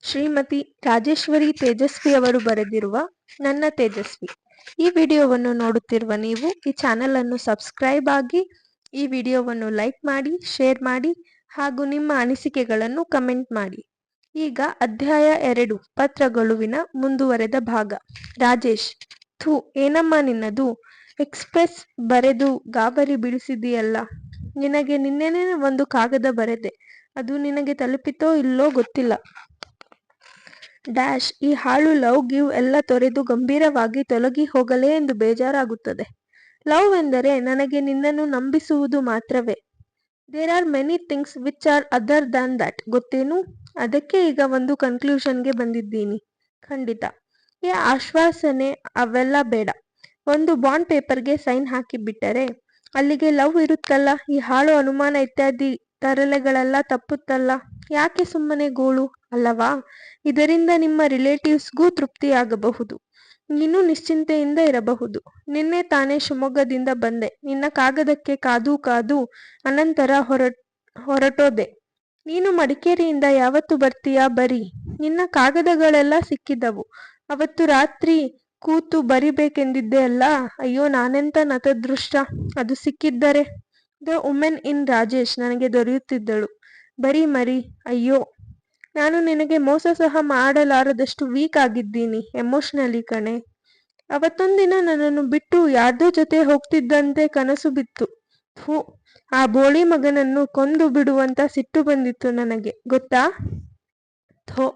ಶ್ರೀಮತಿ ರಾಜೇಶ್ವರಿ ತೇಜಸ್ವಿ ಅವರು ಬರೆದಿರುವ ನನ್ನ ತೇಜಸ್ವಿ. ಈ ವಿಡಿಯೋವನ್ನು ನೋಡುತ್ತಿರುವ ನೀವು ಈ ಚಾನೆಲ್ ಅನ್ನು ಸಬ್ಸ್ಕ್ರೈಬ್ ಆಗಿ, ಈ ವಿಡಿಯೋವನ್ನು ಲೈಕ್ ಮಾಡಿ, ಶೇರ್ ಮಾಡಿ ಹಾಗೂ ನಿಮ್ಮ ಅನಿಸಿಕೆಗಳನ್ನು ಕಮೆಂಟ್ ಮಾಡಿ. ಈಗ ಅಧ್ಯಾಯ 2 ಪತ್ರಗಳುವಿನ ಮುಂದುವರೆದ ಭಾಗ. ರಾಜೇಶ್: ಥೂ, ಏನಮ್ಮ ನಿನ್ನದು? ಎಕ್ಸ್‌ಪ್ರೆಸ್ ಬರೆದು ಗಾಬರಿ ಬಿಡಿಸಿದೆಯಲ್ಲ. ನಿನಗೆ ನಿನ್ನೆನೇ ಒಂದು ಕಾಗದ ಬರೆದೆ, ಅದು ನಿನಗೆ ತಲುಪಿತೋ ಇಲ್ಲೋ ಗೊತ್ತಿಲ್ಲ. ಡ್ಯಾಶ್ ಈ ಹಾಳು ಲವ್ ಗಿವ್ ಎಲ್ಲ ತೊರೆದು ಗಂಭೀರವಾಗಿ ತೊಲಗಿ ಹೋಗಲೇ ಎಂದು ಬೇಜಾರಾಗುತ್ತದೆ. ಲವ್ ಎಂದರೆ ನನಗೆ ನಿನ್ನನ್ನು ನಂಬಿಸುವುದು ಮಾತ್ರವೇ. There are many things which are other than that, ಗೊತ್ತೇನು? ಅದಕ್ಕೆ ಈಗ ಒಂದು ಕನ್ಕ್ಲೂಷನ್ಗೆ ಬಂದಿದ್ದೀನಿ. ಖಂಡಿತ ಈ ಆಶ್ವಾಸನೆ ಅವೆಲ್ಲ ಬೇಡ. ಒಂದು ಬಾಂಡ್ ಪೇಪರ್ಗೆ ಸೈನ್ ಹಾಕಿಬಿಟ್ಟರೆ ಅಲ್ಲಿಗೆ ಲವ್ ಇರುತ್ತಲ್ಲ. ಈ ಹಾಳು ಅನುಮಾನ ಇತ್ಯಾದಿ ತರಲೆಗಳೆಲ್ಲ ತಪ್ಪುತ್ತಲ್ಲ. ಯಾಕೆ ಸುಮ್ಮನೆ ಗೋಳು, ಅಲ್ಲವಾ? ಇದರಿಂದ ನಿಮ್ಮ ರಿಲೇಟಿವ್ಸ್ಗೂ ತೃಪ್ತಿಯಾಗಬಹುದು. ನೀನು ನಿಶ್ಚಿಂತೆಯಿಂದ ಇರಬಹುದು. ನಿನ್ನೆ ತಾನೇ ಶಿವಮೊಗ್ಗದಿಂದ ಬಂದೆ. ನಿನ್ನ ಕಾಗದಕ್ಕೆ ಕಾದು ಕಾದು ಅನಂತರ ಹೊರಟೋದೆ. ನೀನು ಮಡಿಕೇರಿಯಿಂದ ಯಾವತ್ತು ಬರ್ತೀಯಾ? ಬರೀ ನಿನ್ನ ಕಾಗದಗಳೆಲ್ಲ ಸಿಕ್ಕಿದ್ದವು. ಅವತ್ತು ರಾತ್ರಿ ಕೂತು ಬರಿಬೇಕೆಂದಿದ್ದೆ ಅಲ್ಲ. ಅಯ್ಯೋ, ನಾನೆಂತ ನತದೃಷ್ಟ. ಅದು ಸಿಕ್ಕಿದ್ದರೆ ದ ವುಮೆನ್ ಇನ್ ರಾಜೇಶ್ ನನಗೆ ದೊರೆಯುತ್ತಿದ್ದಳು. ಬರೀ ಮರಿ. ಅಯ್ಯೋ, ನಾನು ನಿನಗೆ ಮೋಸ ಸಹ ಮಾಡಲಾರದಷ್ಟು ವೀಕ್ ಆಗಿದ್ದೀನಿ ಎಮೋಷನಲಿ ಕಣೆ. ಅವತ್ತೊಂದಿನ ನನ್ನನ್ನು ಬಿಟ್ಟು ಯಾರ್ದೋ ಜೊತೆ ಹೋಗ್ತಿದ್ದಂತೆ ಕನಸು ಬಿತ್ತು. ಥೂ, ಆ ಬೋಳಿ ಮಗನನ್ನು ಕೊಂದು ಬಿಡುವಂತ ಸಿಟ್ಟು ಬಂದಿತ್ತು ನನಗೆ, ಗೊತ್ತಾ? ಥೋ,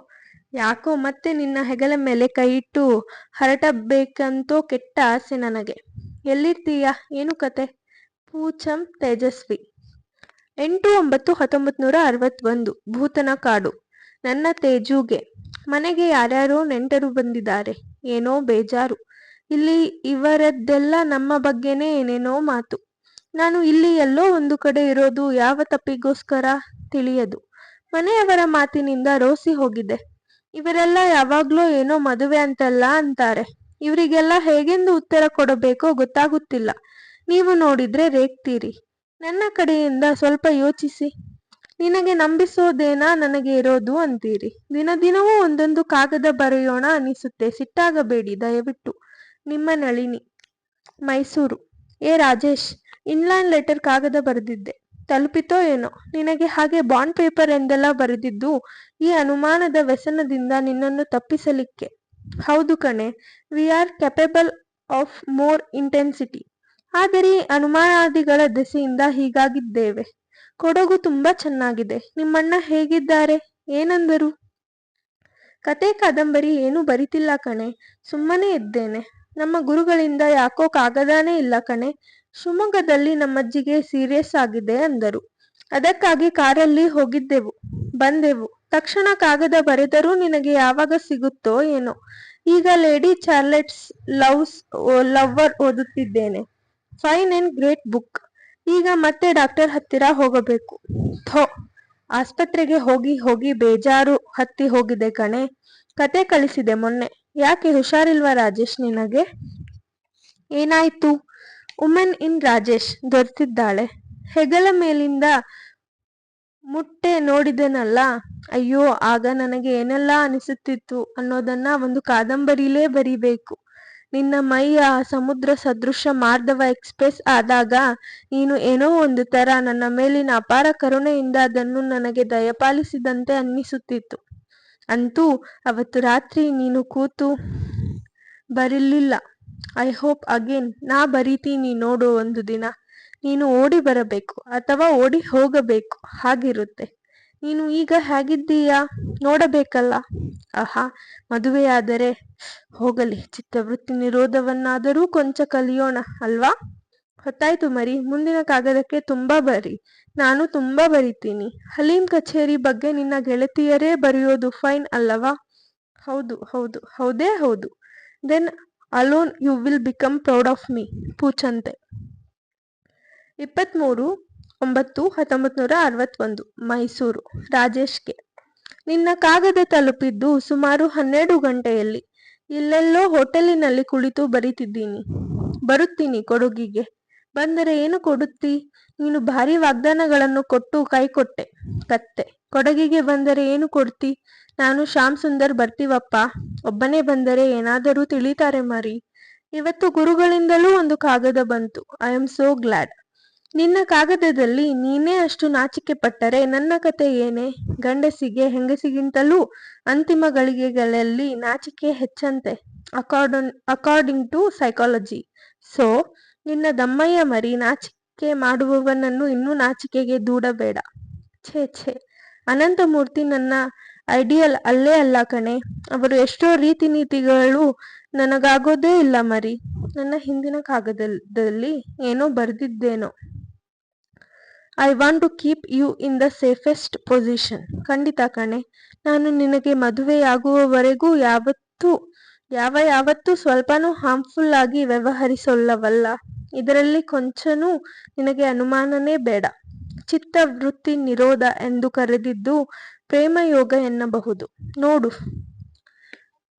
ಯಾಕೋ ಮತ್ತೆ ನಿನ್ನ ಹೆಗಲ ಮೇಲೆ ಕೈ ಇಟ್ಟು ಹರಟಬೇಕಂತೋ ಕೆಟ್ಟ ಆಸೆ ನನಗೆ. ಎಲ್ಲಿರ್ತೀಯ? ಏನು ಕತೆ? ಪೂಚಂ ತೇಜಸ್ವಿ. 8/9/1961 ಭೂತನ ಕಾಡು. ನನ್ನ ತೇಜುಗೆ ಮನೆಗೆ ಯಾರ್ಯಾರೋ ನೆಂಟರು ಬಂದಿದ್ದಾರೆ. ಏನೋ ಬೇಜಾರು. ಇಲ್ಲಿ ಇವರದ್ದೆಲ್ಲ ನಮ್ಮ ಬಗ್ಗೆನೇ ಏನೇನೋ ಮಾತು. ನಾನು ಇಲ್ಲಿ ಎಲ್ಲೋ ಒಂದು ಕಡೆ ಇರೋದು ಯಾವ ತಪ್ಪಿಗೋಸ್ಕರ ತಿಳಿಯದು. ಮನೆಯವರ ಮಾತಿನಿಂದ ರೋಸಿ ಹೋಗಿದೆ. ಇವರೆಲ್ಲ ಯಾವಾಗ್ಲೋ ಏನೋ ಮದುವೆ ಅಂತಲ್ಲ ಅಂತಾರೆ. ಇವರಿಗೆಲ್ಲ ಹೇಗೆಂದು ಉತ್ತರ ಕೊಡಬೇಕೋ ಗೊತ್ತಾಗುತ್ತಿಲ್ಲ. ನೀವು ನೋಡಿದ್ರೆ ರೇಗ್ತೀರಿ. ನನ್ನ ಕಡೆಯಿಂದ ಸ್ವಲ್ಪ ಯೋಚಿಸಿ. ನಿನಗೆ ನಂಬಿಸೋದೇನಾ ನನಗೆ ಇರೋದು ಅಂತೀರಿ. ದಿನದಿನವೂ ಒಂದೊಂದು ಕಾಗದ ಬರೆಯೋಣ ಅನಿಸುತ್ತೆ. ಸಿಟ್ಟಾಗಬೇಡಿ ದಯವಿಟ್ಟು. ನಿಮ್ಮ ನಳಿನಿ, ಮೈಸೂರು. ರಾಜೇಶ್, ಇನ್ಲ್ಯಾಂಡ್ ಲೆಟರ್ ಕಾಗದ ಬರೆದಿದ್ದೆ, ತಲುಪಿತೋ ಏನೋ. ನಿನಗೆ ಹಾಗೆ ಬಾಂಡ್ ಪೇಪರ್ ಎಂದೆಲ್ಲ ಬರೆದಿದ್ದು ಈ ಅನುಮಾನದ ವ್ಯಸನದಿಂದ ನಿನ್ನನ್ನು ತಪ್ಪಿಸಲಿಕ್ಕೆ. ಹೌದು ಕಣೆ, we are capable of more intensity. ಆದರೆ ಈ ಅನುಮಾನಾದಿಗಳ ದೆಸೆಯಿಂದ ಹೀಗಾಗಿದ್ದೇವೆ. ಕೊಡಗು ತುಂಬಾ ಚೆನ್ನಾಗಿದೆ. ನಿಮ್ಮಣ್ಣ ಹೇಗಿದ್ದಾರೆ? ಏನಂದರು? ಕತೆ ಕಾದಂಬರಿ ಏನೂ ಬರಿತಿಲ್ಲ ಕಣೆ, ಸುಮ್ಮನೆ ಇದ್ದೇನೆ. ನಮ್ಮ ಗುರುಗಳಿಂದ ಯಾಕೋ ಕಾಗದಾನೇ ಇಲ್ಲ ಕಣೆ. ಶಿವಮೊಗ್ಗದಲ್ಲಿ ನಮ್ಮಜ್ಜಿಗೆ ಸೀರಿಯಸ್ ಆಗಿದೆ ಅಂದರು. ಅದಕ್ಕಾಗಿ ಕಾರಲ್ಲಿ ಹೋಗಿದ್ದೆವು, ಬಂದೆವು. ತಕ್ಷಣ ಕಾಗದ ಬರೆದರೂ ನಿನಗೆ ಯಾವಾಗ ಸಿಗುತ್ತೋ ಏನೋ. ಈಗ ಲೇಡಿ ಚಾರ್ಲೆಟ್ಸ್ ಲವ್ವರ್ ಓದುತ್ತಿದ್ದೇನೆ. Fine and great book. ಈಗ ಮತ್ತೆ ಡಾಕ್ಟರ್ ಹತ್ತಿರ ಹೋಗಬೇಕು. ಥೋ, ಆಸ್ಪತ್ರೆಗೆ ಹೋಗಿ ಹೋಗಿ ಬೇಜಾರು ಹತ್ತಿ ಹೋಗಿದೆ ಕಣೆ. ಕತೆ ಕಳಿಸಿದೆ ಮೊನ್ನೆ. ಯಾಕೆ ಹುಷಾರಿಲ್ವಾ ರಾಜೇಶ್ ನಿನಗೆ? ಏನಾಯ್ತು? ವುಮೆನ್ ಇನ್ ರಾಜೇಶ್ ದೊರೆತಿದ್ದಾಳೆ. ಹೆಗಲ ಮೇಲಿಂದ ಮುಟ್ಟೆ ನೋಡಿದೆನಲ್ಲ. ಅಯ್ಯೋ, ಆಗ ನನಗೆ ಏನೆಲ್ಲ ಅನಿಸುತ್ತಿತ್ತು ಅನ್ನೋದನ್ನ ಒಂದು ಕಾದಂಬರಿಲೇ ಬರಿಬೇಕು. ನಿನ್ನ ಮೈಯ ಸಮುದ್ರ ಸದೃಶ ಮಾರ್ದವ ಎಕ್ಸ್‌ಪ್ರೆಸ್ ಆದಾಗ ನೀನು ಏನೋ ಒಂದು ತರ ನನ್ನ ಮೇಲಿನ ಅಪಾರ ಕರುಣೆಯಿಂದ ಅದನ್ನು ನನಗೆ ದಯಪಾಲಿಸಿದಂತೆ ಅನ್ನಿಸುತ್ತಿತ್ತು. ಅಂತೂ ಅವತ್ತು ರಾತ್ರಿ ನೀನು ಕೂತು ಬರಿಲಿಲ್ಲ. ಐ ಹೋಪ್ ಅಗೇನ್ ನಾ ಬರೀತೀನಿ ನೋಡು. ಒಂದು ದಿನ ನೀನು ಓಡಿ ಬರಬೇಕು ಅಥವಾ ಓಡಿ ಹೋಗಬೇಕು, ಹಾಗಿರುತ್ತೆ. ನೀನು ಈಗ ಹೇಗಿದ್ದೀಯಾ ನೋಡಬೇಕಲ್ಲ. ಆಹಾ, ಮದುವೆಯಾದರೆ ಹೋಗಲಿ, ಚಿತ್ತವೃತ್ತಿ ನಿರೋಧವನ್ನಾದರೂ ಕೊಂಚ ಕಲಿಯೋಣ ಅಲ್ವಾ? ಹೊತ್ತಾಯ್ತು ಮರಿ. ಮುಂದಿನ ಕಾಗದಕ್ಕೆ ತುಂಬಾ ಬರಿ. ನಾನು ತುಂಬಾ ಬರಿತೀನಿ. ಹಲೀಂ ಕಚೇರಿ ಬಗ್ಗೆ ನಿನ್ನ ಗೆಳತಿಯರೇ ಬರೆಯೋದು ಫೈನ್ ಅಲ್ಲವಾ? ಹೌದು ಹೌದು, ಹೌದೇ ಹೌದು. Then alone you will become proud of me. Poochante. 23/9/1961 Mysuru. ರಾಜೇಶ್ಗೆ ನಿನ್ನ ಕಾಗದ ತಲುಪಿದ್ದು ಸುಮಾರು 12 ಗಂಟೆಯಲ್ಲಿ. ಇಲ್ಲೆಲ್ಲೋ ಹೋಟೆಲಿನಲ್ಲಿ ಕುಳಿತು ಬರಿತಿದ್ದೀನಿ. ಬರುತ್ತೀನಿ ಕೊಡಗಿಗೆ. ಬಂದರೆ ಏನು ಕೊಡುತ್ತಿ? ನೀನು ಭಾರಿ ವಾಗ್ದಾನಗಳನ್ನು ಕೊಟ್ಟು ಕೈ ಕೊಟ್ಟೆ. ಕತ್ತೆ ಕೊಡಗಿಗೆ ಬಂದರೆ ಏನು ಕೊಡ್ತಿ? ನಾನು ಶ್ಯಾಮ್ ಸುಂದರ್ ಬರ್ತೀವಪ್ಪ. ಒಬ್ಬನೇ ಬಂದರೆ ಏನಾದರೂ ತಿಳಿತಾರೆ ಮರಿ. ಇವತ್ತು ಗುರುಗಳಿಂದಲೂ ಒಂದು ಕಾಗದ ಬಂತು. I am so glad. ನಿನ್ನ ಕಾಗದದಲ್ಲಿ ನೀನೇ ಅಷ್ಟು ನಾಚಿಕೆ ಪಟ್ಟರೆ ನನ್ನ ಕತೆ ಏನೇ? ಗಂಡಸಿಗೆ ಹೆಂಗಸಿಗಿಂತಲೂ ಅಂತಿಮ ಗಳಿಗೆಗಳಲ್ಲಿ ನಾಚಿಕೆ ಹೆಚ್ಚಂತೆ, ಅಕಾರ್ಡಿಂಗ್ ಟು ಸೈಕಾಲಜಿ. ಸೊ ನಿನ್ನ ದಮ್ಮಯ್ಯ ಮರಿ ನಾಚಿಕೆ ಮಾಡುವವನನ್ನು ಇನ್ನೂ ನಾಚಿಕೆಗೆ ದೂಡಬೇಡ. ಛೇ ಛೇ, ಅನಂತಮೂರ್ತಿ ನನ್ನ ಐಡಿಯಲ್ ಅಲ್ಲೇ ಅಲ್ಲ ಕಣೆ. ಅವರು ಎಷ್ಟೋ ರೀತಿ ನೀತಿಗಳು ನನಗಾಗೋದೇ ಇಲ್ಲ ಮರಿ. ನನ್ನ ಹಿಂದಿನ ಕಾಗದದಲ್ಲಿ ಏನೋ ಬರೆದಿದ್ದೇನೋ. I want to keep you in the safest position. ಖಂಡಿತ ಕಣೆ. ನಾನು ನಿನಗೆ ಮದುವೆಯಾಗುವವರೆಗೂ ಯಾವತ್ತೂ ಸ್ವಲ್ಪನೂ ಹಾರ್ಮ್ಫುಲ್ ಆಗಿ ವ್ಯವಹರಿಸೋಲ್ಲವಲ್ಲ. ಇದರಲ್ಲಿ ಕೊಂಚನೂ ನಿನಗೆ ಅನುಮಾನನೇ ಬೇಡ. ಚಿತ್ತವೃತ್ತಿ ನಿರೋಧ ಎಂದು ಕರೆದಿದ್ದು ಪ್ರೇಮಯೋಗ ಎನ್ನಬಹುದು ನೋಡು.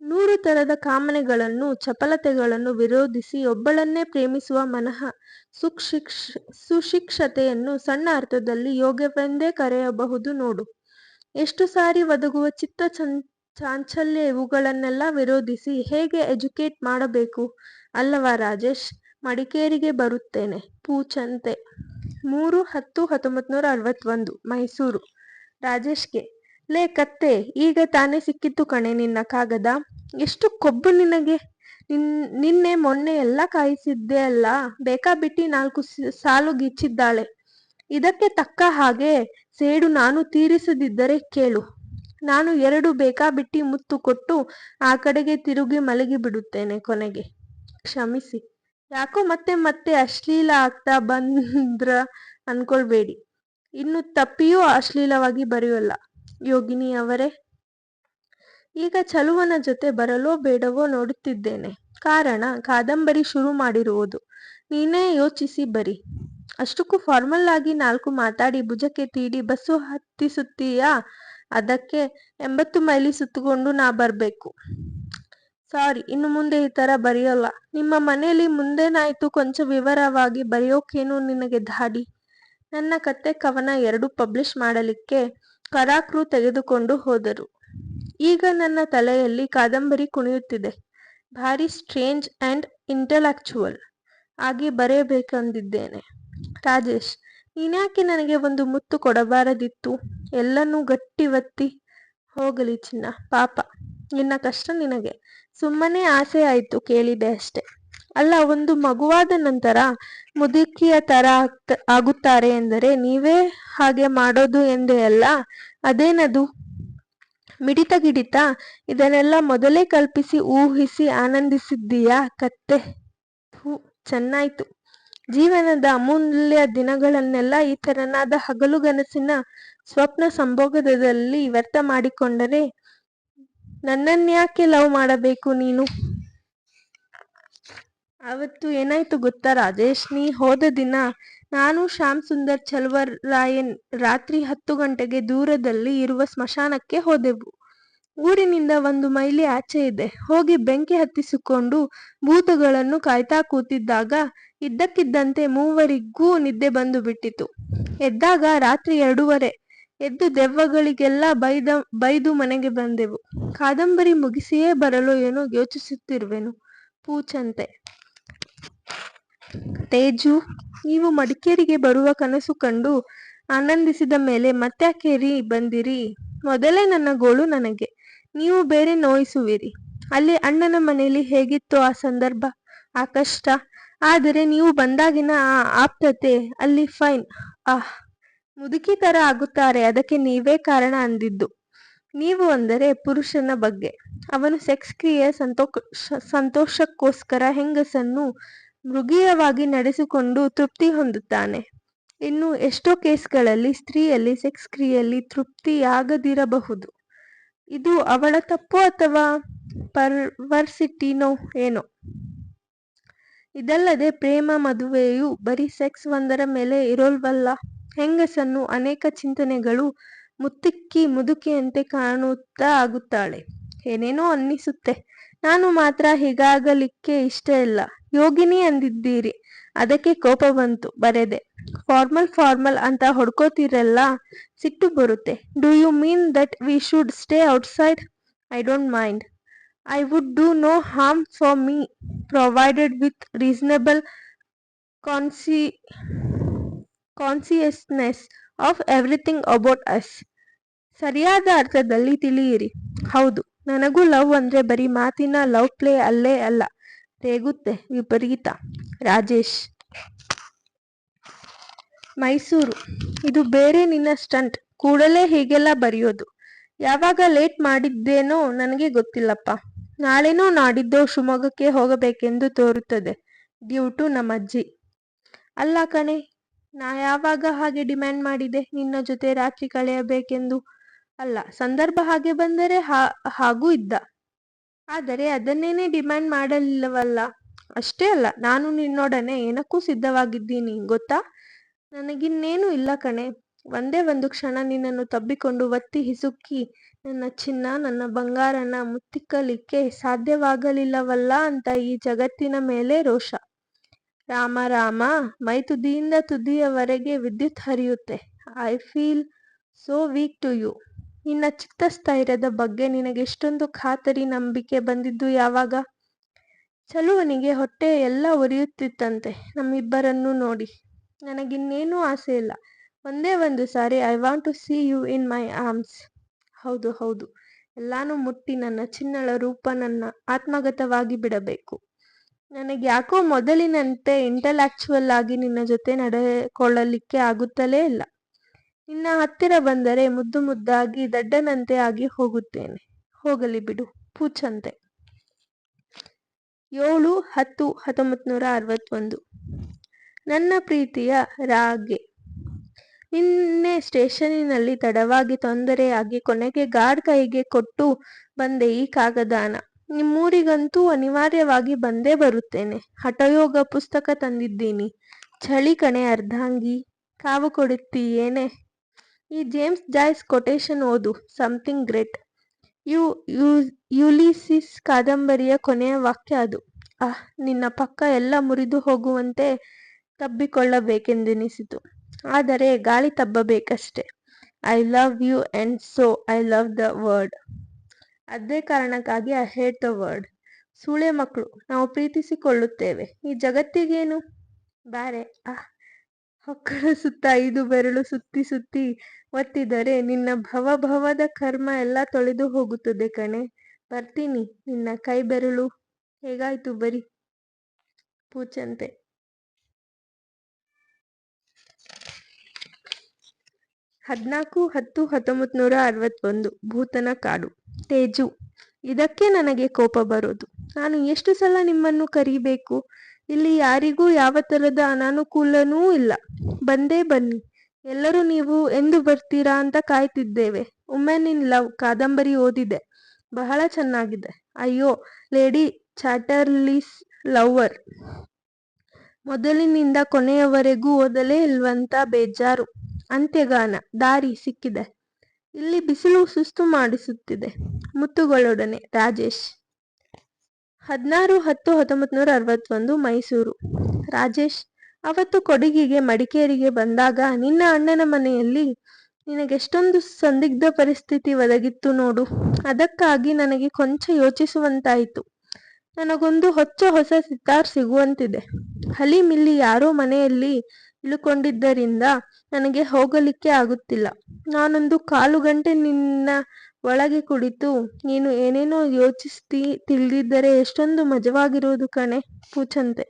100 ತರದ ಕಾಮನೆಗಳನ್ನು, ಚಪಲತೆಗಳನ್ನು ವಿರೋಧಿಸಿ ಒಬ್ಬಳನ್ನೇ ಪ್ರೇಮಿಸುವ ಮನಃ ಸುಶಿಕ್ಷತೆಯನ್ನು ಸಣ್ಣ ಅರ್ಥದಲ್ಲಿ ಯೋಗವೆಂದೇ ಕರೆಯಬಹುದು ನೋಡು. ಎಷ್ಟು ಸಾರಿ ಒದಗುವ ಚಿತ್ತ ಚಾಂಚಲ್ಯ ಇವುಗಳನ್ನೆಲ್ಲ ವಿರೋಧಿಸಿ ಹೇಗೆ ಎಜುಕೇಟ್ ಮಾಡಬೇಕು ಅಲ್ಲವಾ ರಾಜೇಶ್? ಮಡಿಕೇರಿಗೆ ಬರುತ್ತೇನೆ. ಪೂಚಂತೆ. 3/10/1961 ಮೈಸೂರು. ರಾಜೇಶ್ಗೆ, ಲೇ ಕತ್ತೆ, ಈಗ ತಾನೇ ಸಿಕ್ಕಿತ್ತು ಕಣೆ ನಿನ್ನ ಕಾಗದ. ಎಷ್ಟು ಕೊಬ್ಬು ನಿನಗೆ! ನಿನ್ನೆ ಮೊನ್ನೆ ಎಲ್ಲ ಕಾಯಿಸಿದ್ದೆ ಅಲ್ಲ, ಬೇಕಾಬಿಟ್ಟಿ 4 ಸಾಲು ಗಿಚ್ಚಿದ್ದಾಳೆ. ಇದಕ್ಕೆ ತಕ್ಕ ಹಾಗೆ ಸೇಡು ನಾನು ತೀರಿಸದಿದ್ದರೆ ಕೇಳು. ನಾನು 2 ಬೇಕಾಬಿಟ್ಟಿ ಮುತ್ತು ಕೊಟ್ಟು ಆ ಕಡೆಗೆ ತಿರುಗಿ ಮಲಗಿ ಬಿಡುತ್ತೇನೆ ಕೊನೆಗೆ. ಕ್ಷಮಿಸಿ. ಯಾಕೋ ಮತ್ತೆ ಅಶ್ಲೀಲ ಆಗ್ತಾ ಬಂದ್ರ ಅನ್ಕೊಳ್ಬೇಡಿ. ಇನ್ನು ತಪ್ಪಿಯೂ ಅಶ್ಲೀಲವಾಗಿ ಬರೆಯೋಲ್ಲ ಯೋಗಿನಿ ಅವರೇ. ಈಗ ಚಲುವನ ಜೊತೆ ಬರಲೋ ಬೇಡವೋ ನೋಡುತ್ತಿದ್ದೇನೆ. ಕಾರಣ ಕಾದಂಬರಿ ಶುರು ಮಾಡಿರುವುದು. ನೀನೇ ಯೋಚಿಸಿ ಬರಿ. ಅಷ್ಟಕ್ಕೂ ಫಾರ್ಮಲ್ ಆಗಿ 4 ಮಾತಾಡಿ ಭುಜಕ್ಕೆ ತೀಡಿ ಬಸ್ಸು ಹತ್ತಿಸುತ್ತೀಯಾ? ಅದಕ್ಕೆ 80 ಮೈಲಿ ಸುತ್ತಕೊಂಡು ನಾ ಬರ್ಬೇಕು. ಸಾರಿ, ಇನ್ನು ಮುಂದೆ ಈ ತರ ಬರೆಯೋಲ್ಲ. ನಿಮ್ಮ ಮನೇಲಿ ಮುಂದೇನಾಯ್ತು ಕೊಂಚ ವಿವರವಾಗಿ ಬರೆಯೋಕೇನು ನಿನಗೆ ಧಾಡಿ? ನನ್ನ ಕತೆ ಕವನ 2 ಪಬ್ಲಿಷ್ ಮಾಡಲಿಕ್ಕೆ ಕರಾಕ್ರು ತೆಗೆದುಕೊಂಡು ಹೋದರು. ಈಗ ನನ್ನ ತಲೆಯಲ್ಲಿ ಕಾದಂಬರಿ ಕುಣಿಯುತ್ತಿದೆ. ಭಾರಿ ಸ್ಟ್ರೇಂಜ್ ಆ್ಯಂಡ್ ಇಂಟೆಲೆಕ್ಚುವಲ್ ಆಗಿ ಬರೆಯಬೇಕೆಂದಿದ್ದೇನೆ. ರಾಜೇಶ್, ನೀನ್ಯಾಕೆ ನನಗೆ ಒಂದು ಮುತ್ತು ಕೊಡಬಾರದಿತ್ತು? ಎಲ್ಲನೂ ಗಟ್ಟಿ ಒತ್ತಿ. ಹೋಗಲಿ ಚಿನ್ನ, ಪಾಪ, ನಿನ್ನ ಕಷ್ಟ ನಿನಗೆ. ಸುಮ್ಮನೆ ಆಸೆ ಆಯ್ತು, ಕೇಳಿದೆ ಅಷ್ಟೆ. ಅಲ್ಲ, ಒಂದು ಮಗುವಾದ ನಂತರ ಮುದುಕಿಯ ತರ ಆಗುತ್ತಾರೆ ಎಂದರೆ ನೀವೇ ಹಾಗೆ ಮಾಡೋದು ಎಂದೇ ಅಲ್ಲ? ಅದೇನದು ಮಿಡಿತ ಗಿಡಿತ? ಇದನ್ನೆಲ್ಲ ಮೊದಲೇ ಕಲ್ಪಿಸಿ ಊಹಿಸಿ ಆನಂದಿಸಿದ್ದೀಯಾ ಕತ್ತೆ? ಚೆನ್ನಾಯ್ತು. ಜೀವನದ ಅಮೂಲ್ಯ ದಿನಗಳನ್ನೆಲ್ಲ ಈ ತೆರನಾದ ಹಗಲುಗನಸಿನ ಸ್ವಪ್ನ ಸಂಭೋಗದಲ್ಲಿ ವ್ಯರ್ಥ ಮಾಡಿಕೊಂಡರೆ ನನ್ನನ್ಯಾಕೆ ಲವ್ ಮಾಡಬೇಕು ನೀನು? ಅವತ್ತು ಏನಾಯ್ತು ಗೊತ್ತಾ ರಾಜೇಶ್? ನೀ ಹೋದ ದಿನ ನಾನು ಶ್ಯಾಮ್ ಸುಂದರ್ ಚಲುವರಾಯನ್ ರಾತ್ರಿ 10 ಗಂಟೆಗೆ ದೂರದಲ್ಲಿ ಇರುವ ಸ್ಮಶಾನಕ್ಕೆ ಹೋದೆವು. ಊರಿನಿಂದ 1 ಮೈಲಿ ಆಚೆ ಇದೆ. ಹೋಗಿ ಬೆಂಕಿ ಹತ್ತಿಸಿಕೊಂಡು ಭೂತಗಳನ್ನು ಕಾಯ್ತಾ ಕೂತಿದ್ದಾಗ ಇದ್ದಕ್ಕಿದ್ದಂತೆ ಮೂವರಿಗೂ ನಿದ್ದೆ ಬಂದು ಬಿಟ್ಟಿತು. ಎದ್ದಾಗ ರಾತ್ರಿ 2:30. ಎದ್ದು ದೆವ್ವಗಳಿಗೆಲ್ಲ ಬೈದು ಮನೆಗೆ ಬಂದೆವು. ಕಾದಂಬರಿ ಮುಗಿಸಿಯೇ ಬರಲು ಏನೋ ಯೋಚಿಸುತ್ತಿರುವೆನು. ಪೂಚಂತೆ. ತೇಜು, ನೀವು ಮಡಿಕೇರಿಗೆ ಬರುವ ಕನಸು ಕಂಡು ಆನಂದಿಸಿದ ಮೇಲೆ ಮತ್ತ್ಯಾಕೇರಿ ಬಂದಿರಿ? ಮೊದಲೇ ನನ್ನ ಗೋಳು ನನಗೆ. ನೀವು ಬೇರೆ ನೋಯಿಸುವಿರಿ. ಅಲ್ಲಿ ಅಣ್ಣನ ಮನೆಯಲ್ಲಿ ಹೇಗಿತ್ತು ಆ ಸಂದರ್ಭ, ಆ ಕಷ್ಟ? ಆದರೆ ನೀವು ಬಂದಾಗಿನ ಆ ಆಪ್ತತೆ ಅಲ್ಲಿ ಫೈನ್. ಮುದುಕಿ ತರ ಆಗುತ್ತಾರೆ, ಅದಕ್ಕೆ ನೀವೇ ಕಾರಣ ಅಂದಿದ್ದು. ನೀವು ಅಂದರೆ ಪುರುಷನ ಬಗ್ಗೆ. ಅವನು ಸೆಕ್ಸ್ ಕ್ರಿಯೆಯ ಸಂತೋಷಕ್ಕೋಸ್ಕರ ಹೆಂಗಸನ್ನು ಮೃಗೀಯವಾಗಿ ನಡೆಸಿಕೊಂಡು ತೃಪ್ತಿ ಹೊಂದುತ್ತಾನೆ. ಇನ್ನು ಎಷ್ಟೋ ಕೇಸ್ಗಳಲ್ಲಿ ಸ್ತ್ರೀಯಲ್ಲಿ ಸೆಕ್ಸ್ ಕ್ರಿಯೆಯಲ್ಲಿ ತೃಪ್ತಿಯಾಗದಿರಬಹುದು. ಇದು ಅವಳ ತಪ್ಪು ಅಥವಾ ಪರ್ವರ್ಸಿಟಿನೋ ಏನೋ. ಇದಲ್ಲದೆ ಪ್ರೇಮ ಮದುವೆಯು ಬರೀ ಸೆಕ್ಸ್ ಒಂದರ ಮೇಲೆ ಇರೋಲ್ವಲ್ಲ. ಹೆಂಗಸನ್ನು ಅನೇಕ ಚಿಂತನೆಗಳು ಮುತ್ತಿಕ್ಕಿ ಮುದುಕಿಯಂತೆ ಕಾಣುತ್ತಾ ಆಗುತ್ತಾಳೆ. ಏನೇನೋ ಅನ್ನಿಸುತ್ತೆ. ನಾನು ಮಾತ್ರ ಹೀಗಾಗಲಿಕ್ಕೆ ಇಷ್ಟ ಇಲ್ಲ. ಯೋಗಿನಿ ಅಂದಿದ್ದೀರಿ, ಅದಕ್ಕೆ ಕೋಪ ಬಂತು, ಬರೆದೆ. ಫಾರ್ಮಲ್ ಅಂತ ಹೊಡ್ಕೋತಿರಲ್ಲ, ಸಿಟ್ಟು ಬರುತ್ತೆ. Do you mean that we should stay outside? I don't mind. I would do no harm for me, provided with reasonable consci- consciousness of everything about us. ಸರಿಯಾದ ಅರ್ಥದಲ್ಲಿ ತಿಳಿಯಿರಿ. ಹೌದು, ನನಗೂ ಲವ್ ಅಂದ್ರೆ ಬರೀ ಮಾತಿನ ಲವ್ ಪ್ಲೇ ಅಲ್ಲೇ ಅಲ್ಲ. ರೇಗುತ್ತೆ ವಿಪರೀತ. ರಾಜೇಶ್. ಮೈಸೂರು. ಇದು ಬೇರೆ ನಿನ್ನ ಸ್ಟಂಟ್. ಕೂಡಲೇ ಹೀಗೆಲ್ಲ ಬರೆಯೋದು. ಯಾವಾಗ ಲೇಟ್ ಮಾಡಿದ್ದೇನೋ ನನಗೆ ಗೊತ್ತಿಲ್ಲಪ್ಪ. ನಾಳೆನೋ ನಾಡಿದ್ದೋ ಶಿವಮೊಗ್ಗಕ್ಕೆ ಹೋಗಬೇಕೆಂದು ತೋರುತ್ತದೆ. ಡ್ಯೂ ಟು ನಮ್ಮಜ್ಜಿ. ಅಲ್ಲ ಕಣೆ, ನಾ ಯಾವಾಗ ಹಾಗೆ ಡಿಮ್ಯಾಂಡ್ ಮಾಡಿದೆ ನಿನ್ನ ಜೊತೆ ರಾತ್ರಿ ಕಳೆಯಬೇಕೆಂದು? ಅಲ್ಲ, ಸಂದರ್ಭ ಹಾಗೆ ಬಂದರೆ ಹಾಗೂ ಇದ್ದ. ಆದರೆ ಅದನ್ನೇನೆ ಡಿಮ್ಯಾಂಡ್ ಮಾಡಲಿಲ್ಲವಲ್ಲ. ಅಷ್ಟೇ ಅಲ್ಲ, ನಾನು ನಿನ್ನೊಡನೆ ಏನಕ್ಕೂ ಸಿದ್ಧವಾಗಿದ್ದೀನಿ ಗೊತ್ತಾ? ನನಗಿನ್ನೇನು ಇಲ್ಲ ಕಣೆ. ಒಂದೇ ಒಂದು ಕ್ಷಣ ನಿನ್ನನ್ನು ತಬ್ಬಿಕೊಂಡು ಒತ್ತಿ ಹಿಸುಕಿ ನನ್ನ ಚಿನ್ನ, ನನ್ನ ಬಂಗಾರನ ಮುತ್ತಿಕ್ಕಲಿಕ್ಕೆ ಸಾಧ್ಯವಾಗಲಿಲ್ಲವಲ್ಲ ಅಂತ ಈ ಜಗತ್ತಿನ ಮೇಲೆ ರೋಷ. ರಾಮ ರಾಮ, ಮೈ ತುದಿಯಿಂದ ತುದಿಯವರೆಗೆ ವಿದ್ಯುತ್ ಹರಿಯುತ್ತೆ. I feel so weak to you. ನಿನ್ನ ಚಿತ್ತಸ್ಥೈರ್ಯದ ಬಗ್ಗೆ ನಿನಗೆಷ್ಟೊಂದು ಖಾತರಿ, ನಂಬಿಕೆ ಬಂದಿದ್ದು ಯಾವಾಗ? ಚಲುವನಿಗೆ ಹೊಟ್ಟೆ ಎಲ್ಲ ಉರಿಯುತ್ತಿತ್ತಂತೆ ನಮ್ಮಿಬ್ಬರನ್ನು ನೋಡಿ. ನನಗಿನ್ನೇನೂ ಆಸೆ ಇಲ್ಲ. ಒಂದೇ ಒಂದು ಸಾರಿ I want to see you in my arms. ಹೌದು ಹೌದು, ಎಲ್ಲಾನು ಮುಟ್ಟಿ ನನ್ನ ಚಿನ್ನಳ ರೂಪ ನನ್ನ ಆತ್ಮಗತವಾಗಿ ಬಿಡಬೇಕು. ನನಗೆ ಯಾಕೋ ಮೊದಲಿನಂತೆ ಇಂಟೆಲೆಕ್ಚುವಲ್ ಆಗಿ ನಿನ್ನ ಜೊತೆ ನಡೆಕೊಳ್ಳಲಿಕ್ಕೆ ಆಗುತ್ತಲೇ ಇಲ್ಲ. ನಿನ್ನ ಹತ್ತಿರ ಬಂದರೆ ಮುದ್ದು ಮುದ್ದಾಗಿ ದಡ್ಡನಂತೆ ಆಗಿ ಹೋಗುತ್ತೇನೆ. ಹೋಗಲಿ ಬಿಡು, ಪೂಚಂತೆ. 7-10-1961. ನನ್ನ ಪ್ರೀತಿಯ ರಾಗೆ, ನಿನ್ನೆ ಸ್ಟೇಷನ್ನಿನಲ್ಲಿ ತಡವಾಗಿ ತೊಂದರೆಯಾಗಿ ಕೊನೆಗೆ ಗಾರ್ಡ್ ಕೈಗೆ ಕೊಟ್ಟು ಬಂದೆ ಈ ಕಾಗದಾನ. ನಿಮ್ಮೂರಿಗಂತೂ ಅನಿವಾರ್ಯವಾಗಿ ಬಂದೇ ಬರುತ್ತೇನೆ. ಹಠಯೋಗ ಪುಸ್ತಕ ತಂದಿದ್ದೀನಿ. ಚಳಿ ಕಣೆ ಅರ್ಧಾಂಗಿ, ಕಾವು ಕೊಡುತ್ತೀಯೇನೆ? ಈ ಜೇಮ್ಸ್ ಜಾಯ್ಸ್ ಕೊಟೇಶನ್ ಓದು, ಸಮಥಿಂಗ್ ಗ್ರೇಟ್. ಯುಲಿಸಿಸ್ ಕಾದಂಬರಿಯ ಕೊನೆಯ ವಾಕ್ಯ ಅದು. ನಿನ್ನ ಪಕ್ಕ ಎಲ್ಲ ಮುರಿದು ಹೋಗುವಂತೆ ತಬ್ಬಿಕೊಳ್ಳಬೇಕೆಂದೆನಿಸಿತು. ಆದರೆ ಗಾಳಿ ತಬ್ಬಬೇಕಷ್ಟೆ. I love you and so I love the word. ಅದೇ ಕಾರಣಕ್ಕಾಗಿ ಐ ಹೇಟ್ ದ ವರ್ಡ್. ಸೂಳೆ ಮಕ್ಕಳು, ನಾವು ಪ್ರೀತಿಸಿಕೊಳ್ಳುತ್ತೇವೆ. ಈ ಜಗತ್ತಿಗೇನು? ಬಾರೆ. ಹೊಕ್ಕಳ ಸುತ್ತ 5 ಬೆರಳು ಸುತ್ತಿ ಸುತ್ತಿ ಒತ್ತಿದರೆ ನಿನ್ನ ಭವಭವದ ಕರ್ಮ ಎಲ್ಲ ತೊಳೆದು ಹೋಗುತ್ತದೆ ಕಣೆ. ಬರ್ತೀನಿ. ನಿನ್ನ ಕೈ ಬೆರಳು ಹೇಗಾಯ್ತು ಬರಿ? ಪೂಚಂತೆ. 14-10-1961. ಭೂತನ ಕಾಡು. ತೇಜು. ಇದಕ್ಕೆ ನನಗೆ ಕೋಪ ಬರೋದು. ನಾನು ಎಷ್ಟು ಸಲ ನಿಮ್ಮನ್ನು ಕರೀಬೇಕು? ಇಲ್ಲಿ ಯಾರಿಗೂ ಯಾವ ಥರದ ಅನಾನುಕೂಲನೂ ಇಲ್ಲ. ಬಂದೇ ಬನ್ನಿ. ಎಲ್ಲರೂ ನೀವು ಎಂದು ಬರ್ತೀರಾ ಅಂತ ಕಾಯ್ತಿದ್ದೇವೆ. ವುಮೆನ್ ಇನ್ ಲವ್ ಕಾದಂಬರಿ ಓದಿದೆ. ಬಹಳ ಚೆನ್ನಾಗಿದೆ. ಅಯ್ಯೋ, ಲೇಡಿ ಚಾಟರ್ಲಿಸ್ ಲವ್ವರ್. ಮೊದಲಿನಿಂದ ಕೊನೆಯವರೆಗೂ ಓದಲೇ ಇಲ್ವಂತ ಬೇಜಾರು. ಅಂತ್ಯಗಾನ. ದಾರಿ ಸಿಕ್ಕಿದೆ. ಇಲ್ಲಿ ಬಿಸಿಲು ಸುಸ್ತು ಮಾಡಿಸುತ್ತಿದೆ. ಮುತ್ತುಗಳೊಡನೆ. ರಾಜೇಶ್. 16-10-1961. ಮೈಸೂರು. ರಾಜೇಶ್, ಅವತ್ತು ಕೊಡಗಿಗೆ ಮಡಿಕೇರಿಗೆ ಬಂದಾಗ ನಿನ್ನ ಅಣ್ಣನ ಮನೆಯಲ್ಲಿ ನಿನಗೆಷ್ಟೊಂದು ಸಂದಿಗ್ಧ ಪರಿಸ್ಥಿತಿ ಒದಗಿತ್ತು ನೋಡು. ಅದಕ್ಕಾಗಿ ನನಗೆ ಕೊಂಚ ಯೋಚಿಸುವಂತಾಯಿತು. ನನಗೊಂದು ಹೊಸ ಸಿತಾರ್ ಸಿಗುವಂತಿದೆ. ಹಲೀಮ್ ಇಲ್ಲಿ ಯಾರೋ ಮನೆಯಲ್ಲಿ ಇಳುಕೊಂಡಿದ್ದರಿಂದ ನನಗೆ ಹೋಗಲಿಕ್ಕೆ ಆಗುತ್ತಿಲ್ಲ. ನಾನೊಂದು 1/4 ಗಂಟೆ ನಿನ್ನ ಒಳಗೆ ಕುಳಿತು ನೀನು ಏನೇನೋ ಯೋಚಿಸ್ತಿ ತಿಳಿದಿದ್ದರೆ ಎಷ್ಟೊಂದು ಮಜವಾಗಿರುವುದು ಕಣೆ. ಪೂಚಂತೆ.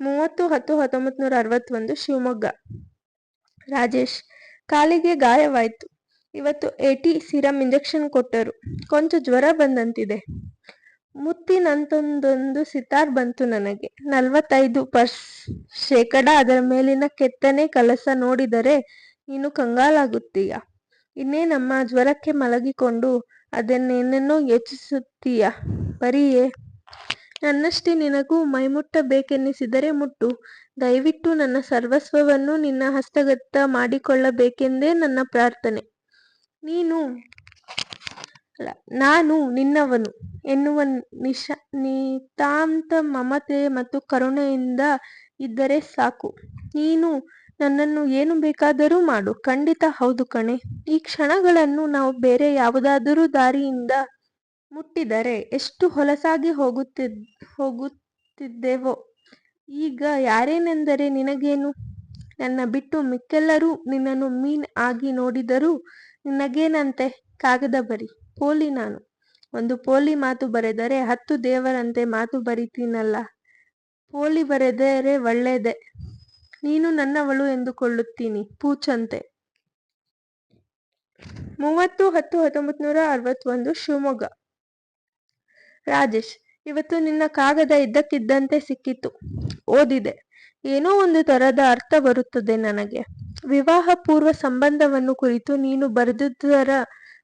30-10-1961. ಶಿವಮೊಗ್ಗ. ರಾಜೇಶ್, ಕಾಲಿಗೆ ಗಾಯವಾಯ್ತು. ಇವತ್ತು AT ಸಿರಮ್ ಇಂಜೆಕ್ಷನ್ ಕೊಟ್ಟರು. ಕೊಂಚ ಜ್ವರ ಬಂದಂತಿದೆ. ಮುತ್ತಿನಂತೊಂದೊಂದು ಸಿತಾರ್ ಬಂತು ನನಗೆ. 45% ಅದರ ಮೇಲಿನ ಕೆತ್ತನೆ ಕೆಲಸ ನೋಡಿದರೆ ನೀನು ಕಂಗಾಲಾಗುತ್ತೀಯ. ಇನ್ನೇನಮ್ಮ, ಜ್ವರಕ್ಕೆ ಮಲಗಿಕೊಂಡು ಅದನ್ನೇನೇನೋ ಯೋಚಿಸುತ್ತೀಯ ಬರಿಯೇ. ನನ್ನಷ್ಟೇ ನಿನಗೂ ಮೈಮುಟ್ಟಬೇಕೆನ್ನಿಸಿದರೆ ಮುಟ್ಟು. ದಯವಿಟ್ಟು ನನ್ನ ಸರ್ವಸ್ವವನ್ನು ನಿನ್ನ ಹಸ್ತಗತ ಮಾಡಿಕೊಳ್ಳಬೇಕೆಂದೇ ನನ್ನ ಪ್ರಾರ್ಥನೆ. ನಾನು ನಿನ್ನವನು ಎನ್ನುವ ನಿತಾಂತ ಮಮತೆ ಮತ್ತು ಕರುಣೆಯಿಂದ ಇದ್ದರೆ ಸಾಕು. ನೀನು ನನ್ನನ್ನು ಏನು ಬೇಕಾದರೂ ಮಾಡು. ಖಂಡಿತ ಹೌದು ಕಣೆ. ಈ ಕ್ಷಣಗಳನ್ನು ನಾವು ಬೇರೆ ಯಾವುದಾದರೂ ದಾರಿಯಿಂದ ಮುಟ್ಟಿದರೆ ಎಷ್ಟು ಹೊಲಸಾಗಿ ಹೋಗುತ್ತಿದ್ದೆವೋ. ಈಗ ಯಾರೇನೆಂದರೆ ನಿನಗೇನು? ನನ್ನ ಬಿಟ್ಟು ಮಿಕ್ಕೆಲ್ಲರೂ ನಿನ್ನನ್ನು ಮೀನ್ ಆಗಿ ನೋಡಿದರೂ ನಿನಗೇನಂತೆ? ಕಾಗದ ಬರಿ. ಪೋಲಿ ನಾನು. ಒಂದು ಪೋಲಿ ಮಾತು ಬರೆದರೆ 10 ದೇವರಂತೆ ಮಾತು ಬರಿತೀನಲ್ಲ. ಪೋಲಿ ಬರೆದರೆ ಒಳ್ಳೆದೆ. ನೀನು ನನ್ನವಳು ಎಂದುಕೊಳ್ಳುತ್ತೀನಿ. ಪೂಚಂತೆ. 30/10/1961 ಶಿವಮೊಗ್ಗ. ರಾಜೇಶ್, ಇವತ್ತು ನಿನ್ನ ಕಾಗದ ಇದ್ದಕ್ಕಿದ್ದಂತೆ ಸಿಕ್ಕಿತು. ಓದಿದೆ. ಏನೋ ಒಂದು ತರದ ಅರ್ಥ ಬರುತ್ತದೆ ನನಗೆ. ವಿವಾಹ ಪೂರ್ವ ಸಂಬಂಧವನ್ನು ಕುರಿತು ನೀನು ಬರೆದುದರ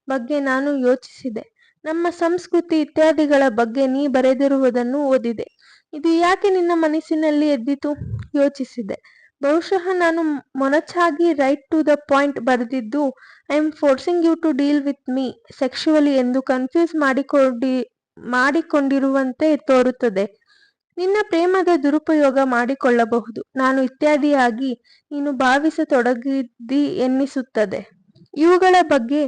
ಬಗ್ಗೆ ನಾನು ಯೋಚಿಸಿದೆ. ನಮ್ಮ ಸಂಸ್ಕೃತಿ ಇತ್ಯಾದಿಗಳ ಬಗ್ಗೆ ನೀ ಬರೆದಿರುವುದನ್ನು ಓದಿದೆ. ಇದು ಯಾಕೆ ನಿನ್ನ ಮನಸ್ಸಿನಲ್ಲಿ ಎದ್ದಿತು? ಯೋಚಿಸಿದೆ. ಬಹುಶಃ ನಾನು ಮೊನಚಾಗಿ ರೈಟ್ ಟು ದ ಪಾಯಿಂಟ್ ಬರೆದಿದ್ದು I am forcing you to deal with me sexually ಎಂದು ಕನ್ಫ್ಯೂಸ್ ಮಾಡಿಕೊಂಡಿರುವಂತೆ ತೋರುತ್ತದೆ. ನಿನ್ನ ಪ್ರೇಮದ ದುರುಪಯೋಗ ಮಾಡಿಕೊಳ್ಳಬಹುದು ನಾನು ಇತ್ಯಾದಿಯಾಗಿ ನೀನು ಭಾವಿಸತೊಡಗಿದ್ದಿ ಎನ್ನಿಸುತ್ತದೆ. ಇವುಗಳ ಬಗ್ಗೆ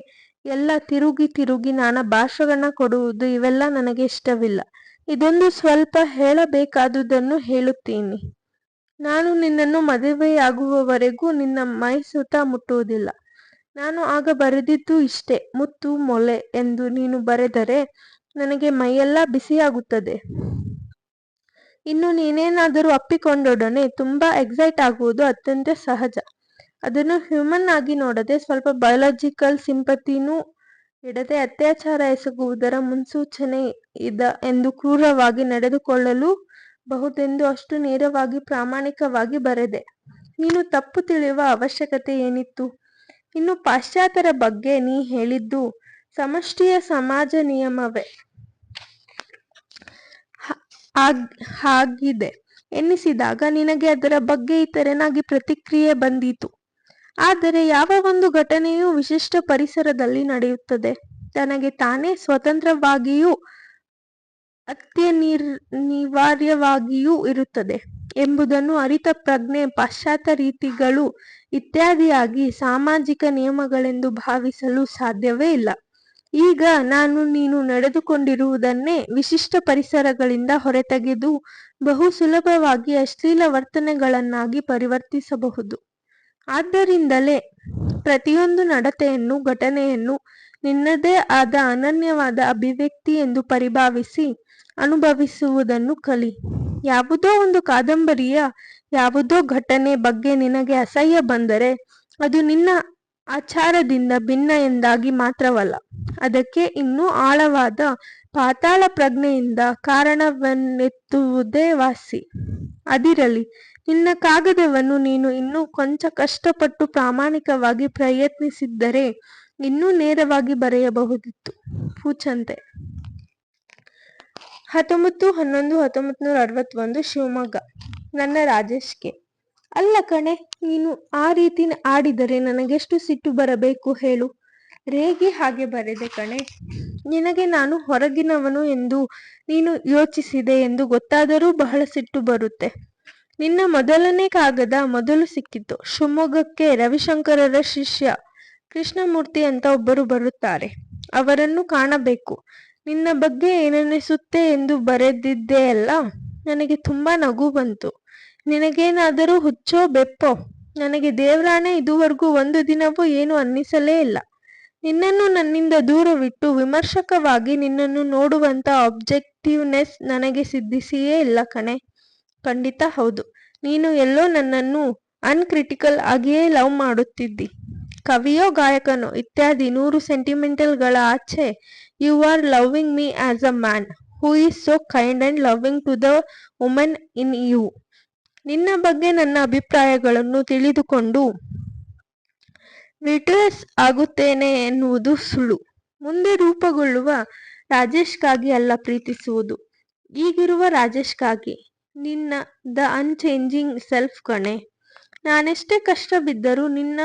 ಎಲ್ಲ ತಿರುಗಿ ನಾನು ಭಾಷಣ ಕೊಡುವುದು ಇವೆಲ್ಲ ನನಗೆ ಇಷ್ಟವಿಲ್ಲ. ಇದೊಂದು ಸ್ವಲ್ಪ ಹೇಳಬೇಕಾದುದನ್ನು ಹೇಳುತ್ತೀನಿ. ನಾನು ನಿನ್ನನ್ನು ಮದುವೆಯಾಗುವವರೆಗೂ ನಿನ್ನ ಮೈ ಸುತ ಮುಟ್ಟುವುದಿಲ್ಲ. ನಾನು ಆಗ ಬರೆದಿದ್ದು ಇಷ್ಟೇ. ಮುತ್ತು ಮೊಲೆ ಎಂದು ನೀನು ಬರೆದರೆ ನನಗೆ ಮೈಯೆಲ್ಲ ಬಿಸಿಯಾಗುತ್ತದೆ. ಇನ್ನು ನೀನೇನಾದರೂ ಅಪ್ಪಿಕೊಂಡೊಡನೆ ತುಂಬಾ ಎಕ್ಸೈಟ್ ಆಗುವುದು ಅತ್ಯಂತ ಸಹಜ. ಅದನ್ನು ಹ್ಯೂಮನ್ ಆಗಿ ನೋಡದೆ ಸ್ವಲ್ಪ ಬಯೋಲಾಜಿಕಲ್ ಸಿಂಪತಿನೂ ಇಡದೆ ಅತ್ಯಾಚಾರ ಎಸಗುವುದರ ಮುನ್ಸೂಚನೆ ಎಂದು ಕ್ರೂರವಾಗಿ ನಡೆದುಕೊಳ್ಳಲು ಬಹುದೆಂದು ಅಷ್ಟು ನೇರವಾಗಿ ಪ್ರಾಮಾಣಿಕವಾಗಿ ಬರೆದೆ. ನೀನು ತಪ್ಪು ತಿಳಿಯುವ ಅವಶ್ಯಕತೆ ಏನಿತ್ತು? ಇನ್ನು ಪಾಶ್ಚಾತ್ಯರ ಬಗ್ಗೆ ನೀ ಹೇಳಿದ್ದು ಸಮಷ್ಟಿಯ ಸಮಾಜ ನಿಯಮವೇ ಆಗಿದೆ ಎನ್ನಿಸಿದಾಗ ನಿನಗೆ ಅದರ ಬಗ್ಗೆ ಈ ತೆರನಾಗಿ ಪ್ರತಿಕ್ರಿಯೆ ಬಂದೀತು. ಆದರೆ ಯಾವ ಒಂದು ಘಟನೆಯೂ ವಿಶಿಷ್ಟ ಪರಿಸರದಲ್ಲಿ ನಡೆಯುತ್ತದೆ. ತನಗೆ ತಾನೇ ಸ್ವತಂತ್ರವಾಗಿಯೂ ಅತ್ಯನಿವಾರ್ಯವಾಗಿಯೂ ಇರುತ್ತದೆ ಎಂಬುದನ್ನು ಅರಿತ ಪ್ರಜ್ಞೆ ಪಾಶ್ಚಾತ್ಯ ರೀತಿಗಳು ಇತ್ಯಾದಿಯಾಗಿ ಸಾಮಾಜಿಕ ನಿಯಮಗಳೆಂದು ಭಾವಿಸಲು ಸಾಧ್ಯವೇ ಇಲ್ಲ. ಈಗ ನಾನು ನೀನು ನಡೆದುಕೊಂಡಿರುವುದನ್ನೇ ವಿಶಿಷ್ಟ ಪರಿಸರಗಳಿಂದ ಹೊರತೆಗೆದು ಬಹು ಸುಲಭವಾಗಿ ಅಶ್ಲೀಲ ವರ್ತನೆಗಳನ್ನಾಗಿ ಪರಿವರ್ತಿಸಬಹುದು. ಆದ್ದರಿಂದಲೇ ಪ್ರತಿಯೊಂದು ನಡತೆಯನ್ನು ಘಟನೆಯನ್ನು ನಿನ್ನದೇ ಆದ ಅನನ್ಯವಾದ ಅಭಿವ್ಯಕ್ತಿ ಎಂದು ಪರಿಭಾವಿಸಿ ಅನುಭವಿಸುವುದನ್ನು ಕಲಿ. ಯಾವುದೋ ಒಂದು ಕಾದಂಬರಿಯ ಯಾವುದೋ ಘಟನೆ ಬಗ್ಗೆ ನಿನಗೆ ಅಸಹ್ಯ ಬಂದರೆ ಅದು ನಿನ್ನ ಆಚಾರದಿಂದ ಭಿನ್ನ ಎಂದಾಗಿ ಮಾತ್ರವಲ್ಲ, ಅದಕ್ಕೆ ಇನ್ನೂ ಆಳವಾದ ಪಾತಾಳ ಪ್ರಜ್ಞೆಯಿಂದ ಕಾರಣವನ್ನೆತ್ತುವುದೇ ವಾಸಿ. ಅದಿರಲಿ, ನಿನ್ನ ಕಾಗದವನ್ನು ನೀನು ಇನ್ನೂ ಕೊಂಚ ಕಷ್ಟಪಟ್ಟು ಪ್ರಾಮಾಣಿಕವಾಗಿ ಪ್ರಯತ್ನಿಸಿದ್ದರೆ ಇನ್ನೂ ನೇರವಾಗಿ ಬರೆಯಬಹುದಿತ್ತು. ಪೂಚಂತೆ. 19/11/1961 ಶಿವಮೊಗ್ಗ. ನನ್ನ ರಾಜೇಶ್ಗೆ. ಅಲ್ಲ ಕಣೆ, ನೀನು ಆ ರೀತಿ ಆಡಿದರೆ ನನಗೆಷ್ಟು ಸಿಟ್ಟು ಬರಬೇಕು ಹೇಳು. ರೇಗಿ ಹಾಗೆ ಬರೆದೆ ಕಣೆ. ನಿನಗೆ ನಾನು ಹೊರಗಿನವನು ಎಂದು ನೀನು ಯೋಚಿಸಿದೆ ಎಂದು ಗೊತ್ತಾದರೂ ಬಹಳ ಸಿಟ್ಟು ಬರುತ್ತೆ. ನಿನ್ನ ಮೊದಲನೇ ಕಾಗದ ಮೊದಲು ಸಿಕ್ಕಿತು. ಶಿವಮೊಗ್ಗಕ್ಕೆ ರವಿಶಂಕರರ ಶಿಷ್ಯ ಕೃಷ್ಣಮೂರ್ತಿ ಅಂತ ಒಬ್ಬರು ಬರುತ್ತಾರೆ. ಅವರನ್ನು ಕಾಣಬೇಕು. ನಿನ್ನ ಬಗ್ಗೆ ಏನನ್ನಿಸುತ್ತೆ ಎಂದು ಬರೆದಿದ್ದೆಯಲ್ಲ. ನನಗೆ ತುಂಬಾ ನಗು ಬಂತು. ನಿನಗೇನಾದರೂ ಹುಚ್ಚೋ ಬೆಪ್ಪೋ? ನನಗೆ ದೇವ್ರಾಣೆ ಇದುವರೆಗೂ ಒಂದು ದಿನವೂ ಏನು ಅನ್ನಿಸಲೇ ಇಲ್ಲ. ನಿನ್ನನ್ನು ನನ್ನಿಂದ ದೂರವಿಟ್ಟು ವಿಮರ್ಶಕವಾಗಿ ನಿನ್ನನ್ನು ನೋಡುವಂತ ಆಬ್ಜೆಕ್ಟಿವ್ನೆಸ್ ನನಗೆ ಸಿದ್ಧಿಸಿಯೇ ಇಲ್ಲ ಕಣೆ. ಖಂಡಿತ ಹೌದು. ನೀನು ಎಲ್ಲೋ ನನ್ನನ್ನು ಅನ್ಕ್ರಿಟಿಕಲ್ ಆಗಿಯೇ ಲವ್ ಮಾಡುತ್ತಿದ್ದಿ. ಕವಿಯೋ ಗಾಯಕನೋ ಇತ್ಯಾದಿ 100 ಸೆಂಟಿಮೆಂಟಲ್ಗಳ ಆಚೆ you are loving me as a man who is so kind and loving to the woman in you. ನಿನ್ನ ಬಗ್ಗೆ ನನ್ನ ಅಭಿಪ್ರಾಯಗಳನ್ನು ತಿಳಿದುಕೊಂಡು ವಿಟ್ರಸ್ ಆಗುತ್ತೇನೆ ಎನ್ನುವುದು ಸುಳ್ಳು. ಮುಂದೆ ರೂಪುಗೊಳ್ಳುವ ರಾಜೇಶ್ಗಾಗಿ ಅಲ್ಲ ಪ್ರೀತಿಸುವುದು, ಈಗಿರುವ ರಾಜೇಶ್ಗಾಗಿ. ನಿನ್ನ ದ ಅನ್ಚೇಂಜಿಂಗ್ ಸೆಲ್ಫ್ ಕಣೆ. ನಾನೆಷ್ಟೇ ಕಷ್ಟ ಬಿದ್ದರೂ ನಿನ್ನ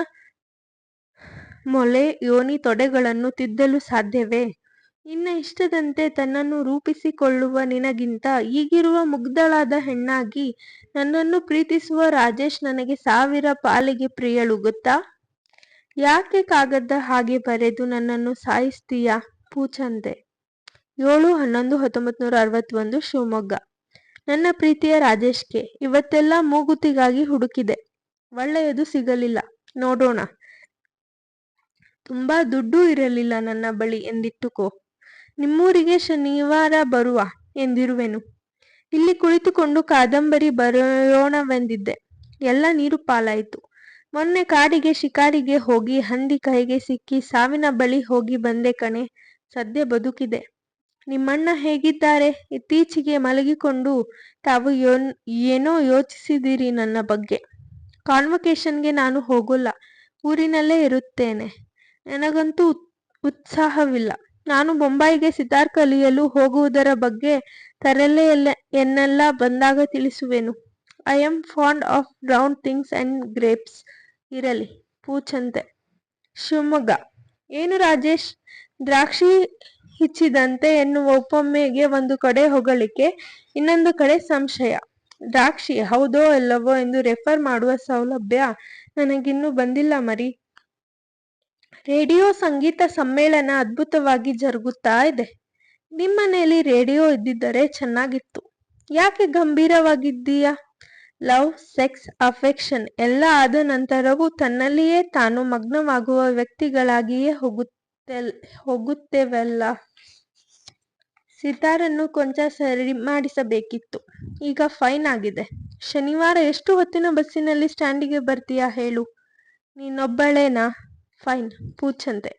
ಮೊಲೆ ಯೋನಿ ತೊಡೆಗಳನ್ನು ತಿದ್ದಲು ಸಾಧ್ಯವೇ? ನಿನ್ನ ಇಷ್ಟದಂತೆ ತನ್ನನ್ನು ರೂಪಿಸಿಕೊಳ್ಳುವ ನಿನಗಿಂತ ಈಗಿರುವ ಮುಗ್ಧಳಾದ ಹೆಣ್ಣಾಗಿ ನನ್ನನ್ನು ಪ್ರೀತಿಸುವ ರಾಜೇಶ್ ನನಗೆ 1000 ಪಾಲಿಗೆ ಪ್ರಿಯಳು ಗೊತ್ತಾ? ಯಾಕೆ ಕಾಗದ ಹಾಗೆ ಬರೆದು ನನ್ನನ್ನು ಸಾಯಿಸ್ತೀಯಾ? ಪೂಚಂತೆ. 7/11/1961 ಶಿವಮೊಗ್ಗ. ನನ್ನ ಪ್ರೀತಿಯ ರಾಜೇಶ್ಗೆ ಇವತ್ತೆಲ್ಲ ಮೂಗುತಿಗಾಗಿ ಹುಡುಕಿದೆ. ಒಳ್ಳೆಯದು ಸಿಗಲಿಲ್ಲ. ನೋಡೋಣ. ತುಂಬಾ ದುಡ್ಡೂ ಇರಲಿಲ್ಲ ನನ್ನ ಬಳಿ ಎಂದಿಟ್ಟುಕೋ. ನಿಮ್ಮೂರಿಗೆ ಶನಿವಾರ ಬರುವ ಎಂದಿರುವೆನು. ಇಲ್ಲಿ ಕುಳಿತುಕೊಂಡು ಕಾದಂಬರಿ ಬರೆಯೋಣವೆಂದಿದ್ದೆ. ಎಲ್ಲ ನೀರು ಪಾಲಾಯಿತು. ಮೊನ್ನೆ ಕಾಡಿಗೆ ಶಿಕಾರಿಗೆ ಹೋಗಿ ಹಂದಿ ಕೈಗೆ ಸಿಕ್ಕಿ ಸಾವಿನ ಬಳಿ ಹೋಗಿ ಬಂದೆ ಕಣೆ. ಸದ್ಯ ಬದುಕಿದೆ. ನಿಮ್ಮಣ್ಣ ಹೇಗಿದ್ದಾರೆ? ಇತ್ತೀಚೆಗೆ ಮಲಗಿಕೊಂಡು ತಾವು ಏನೋ ಯೋಚಿಸಿದಿರಿ ನನ್ನ ಬಗ್ಗೆ. ಕಾನ್ವೊಕೇಶನ್ಗೆ ನಾನು ಹೋಗೋಲ್ಲ. ಊರಿನಲ್ಲೇ ಇರುತ್ತೇನೆ. ನನಗಂತೂ ಉತ್ಸಾಹವಿಲ್ಲ. ನಾನು ಬೊಂಬಾಯಿಗೆ ಸಿತಾರ್ ಕಲಿಯಲು ಹೋಗುವುದರ ಬಗ್ಗೆ ತರಲೆ ಎನ್ನೆಲ್ಲ ಬಂದಾಗ ತಿಳಿಸುವೆನು. I am fond of round things and grapes. ಇರಲಿ. ಪೂಚಂತೆ. ಶಿವಮೊಗ್ಗ. ಏನು ರಾಜೇಶ್? ದ್ರಾಕ್ಷಿ ಹಿಚ್ಚಿದಂತೆ ಎನ್ನುವ ಉಪಮೆಗೆ ಒಂದು ಕಡೆ ಹೊಗಳಿಕೆ, ಇನ್ನೊಂದು ಕಡೆ ಸಂಶಯ. ದ್ರಾಕ್ಷಿ ಹೌದೋ ಅಲ್ಲವೋ ಎಂದು ರೆಫರ್ ಮಾಡುವ ಸೌಲಭ್ಯ ನನಗಿನ್ನೂ ಬಂದಿಲ್ಲ ಮರಿ. ರೇಡಿಯೋ ಸಂಗೀತ ಸಮ್ಮೇಳನ ಅದ್ಭುತವಾಗಿ ಜರುಗುತ್ತಾ ಇದೆ. ನಿಮ್ಮನೇಲಿ ರೇಡಿಯೋ ಇದ್ದಿದ್ದರೆ ಚೆನ್ನಾಗಿತ್ತು. ಯಾಕೆ ಗಂಭೀರವಾಗಿದ್ದೀಯಾ? ಲವ್, ಸೆಕ್ಸ್, ಅಫೆಕ್ಷನ್ ಎಲ್ಲ ಆದ ನಂತರವೂ ತನ್ನಲ್ಲಿಯೇ ತಾನು ಮಗ್ನವಾಗುವ ವ್ಯಕ್ತಿಗಳಾಗಿಯೇ ಹೋಗುತ್ತೇವಲ್ಲ. ಸಿತಾರನ್ನು ಕೊಂಚ ಸರಿ ಮಾಡಿಸಬೇಕಿತ್ತು. ಈಗ ಫೈನ್ ಆಗಿದೆ. ಶನಿವಾರ ಎಷ್ಟು ಹೊತ್ತಿನ ಬಸ್ಸಿನಲ್ಲಿ ಸ್ಟ್ಯಾಂಡಿಗೆ ಬರ್ತೀಯಾ ಹೇಳು? ನೀನೊಬ್ಬಳೇನಾ? ಫೈನ್. ಪೂಚಂತೆ.